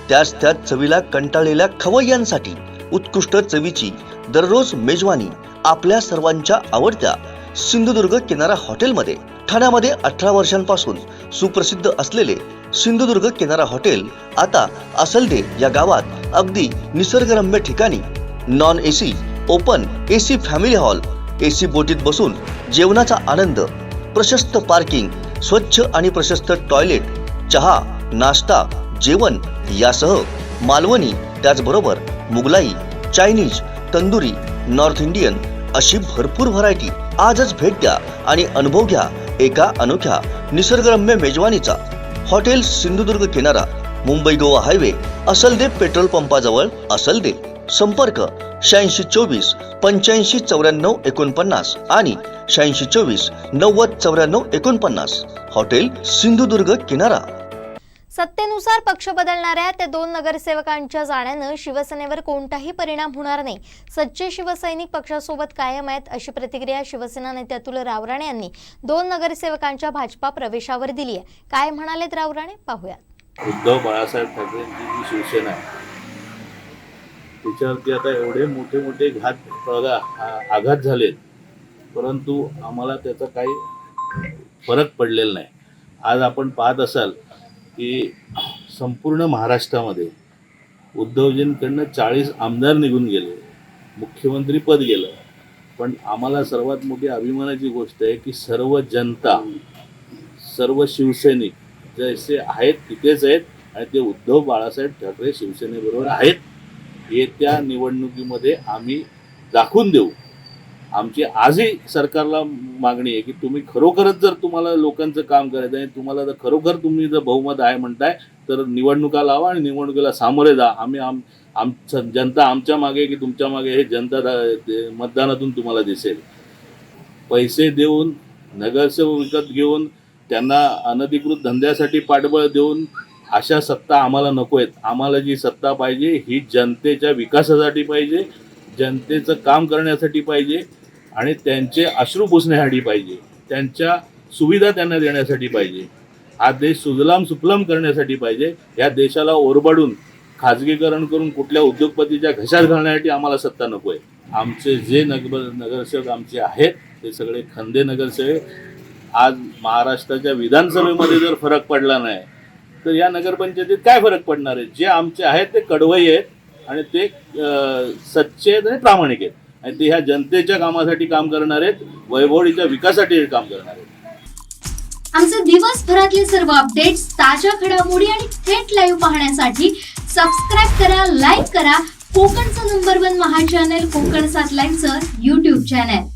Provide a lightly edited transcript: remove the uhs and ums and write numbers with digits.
त्याच चवीला कंटाळलेल्या खवय्यांसाठी उत्कृष्ट चवीची दररोज मेजवानी आपल्या सर्वांच्या आवडत्या सिंधुदुर्ग किनारा हॉटेलमध्ये। ठाण्यामध्ये 18 वर्षांपासून सुप्रसिद्ध असलेले सिंधुदुर्ग किनारा हॉटेल आता असलदे या गावात अगदी निसर्गरम्य ठिकाणी non AC, open AC family hall, AC बोटीत बसून जेवणाचा आनंद, प्रशस्त पार्किंग, स्वच्छ आणि प्रशस्त टॉयलेट, चहा, नाश्ता, जेवण यासह मालवणी त्याचबरोबर Mughlai, Chinese, tandoori, north Indian अशी भरपूर व्हरायटी। आजच भेट द्या आणि अनुभव घ्या एका अनोख्या निसर्गरम्य मेजवानीचा। हॉटेल सिंधुदुर्ग किनारा, मुंबई गोवा हायवे, असलदे पेट्रोल पंपाजवळ, असलदे। संपर्क 8624 85 94 49 आणि 8624 90 94 49। हॉटेल सिंधुदुर्ग किनारा। सत्तेनुसार पक्ष बदलणाऱ्या त्या 2 नगरसेवकांच्या जाण्यानं शिवसेनेवर कोणताही परिणाम होणार नाही। सच्चे शिवसैनिक पक्षासोबत कायम आहेत अशी प्रतिक्रिया शिवसेना नेते अतुल रावराणे यांनी 2 नगरसेवकांच्या भाजपा प्रवेशावर दिली आहे। काय म्हणालेत रावराणे पाहूयात। उद्धव बाळासाहेब ठाकरेंची जी शिवसेना आहे त्याच्यावरती आता एवढे मोठे मोठे आघात झालेत, परंतु आम्हाला त्याचा काही फरक पडलेला नाही। आज आपण पाहत असाल की संपूर्ण महाराष्ट्रामध्ये उद्धवजींकडनं 40 आमदार निघून गेले, मुख्यमंत्री पद गेलं, पण आम्हाला सर्वात मोठी अभिमानाची गोष्ट आहे की सर्व जनता, सर्व शिवसैनिक जसे आहेत तिथेच आहेत आणि ते उद्धव बाळासाहेब ठाकरे शिवसेनेबरोबर आहेत। येत्या निवडणुकीमध्ये आम्ही दाखवून देऊ। आमची आजही सरकारला मागणी आहे की तुम्ही खरोखरच जर तुम्हाला लोकांचं काम करायचं आहे, तुम्हाला जर खरोखर तुम्ही जर बहुमत आहे म्हणताय तर निवडणुका लावा आणि निवडणुकीला सामोरे जा। आम्ही जनता आमच्या मागे की तुमच्या मागे हे जनता मतदानातून तुम्हाला दिसेल। पैसे देऊन, नगरसेवक विकत घेऊन, त्यांना अनधिकृत धंद्यासाठी पाठबळ देऊन अशा सत्ता आम्हाला नको आहेत। आम्हाला जी सत्ता पाहिजे ही जनतेच्या विकासासाठी पाहिजे, जनतेचं काम करण्यासाठी पाहिजे आणि त्यांचे अश्रू पुसण्यासाठी पाहिजे, त्यांच्या सुविधा त्यांना देण्यासाठी पाहिजे, हा देश सुजलाम सुफलाम करण्यासाठी पाहिजे। या देशाला ओरबाडून खाजगीकरण करून कुठल्या उद्योगपतीच्या घशात घालण्यासाठी आम्हाला सत्ता नको आहे। आमचे जे नगरसेवक आमचे आहेत ते सगळे खंदे नगरसेवक। आज महाराष्ट्राच्या विधानसभेमध्ये जर फरक पडला नाही तर या नगरपंचायतीत काय फरक पडणार आहे? जे आमचे आहेत ते कडवई आहेत आणि ते सच्चे आहेत आणि प्रामाणिक आहेत आणि ते ह्या जनतेच्या कामासाठी काम करणार आहेत, वैभवडीच्या विकासासाठी काम करणार आहेत। आमचे दिवसभरातले सर्व अपडेट्स, ताज्या घडामोडी आणि थेट लाईव्ह पाहण्यासाठी सबस्क्राईब करा, लाईक करा कोकणचं नंबर 1 महा चॅनल कोकण 7 लाईव्हचं YouTube चॅनल।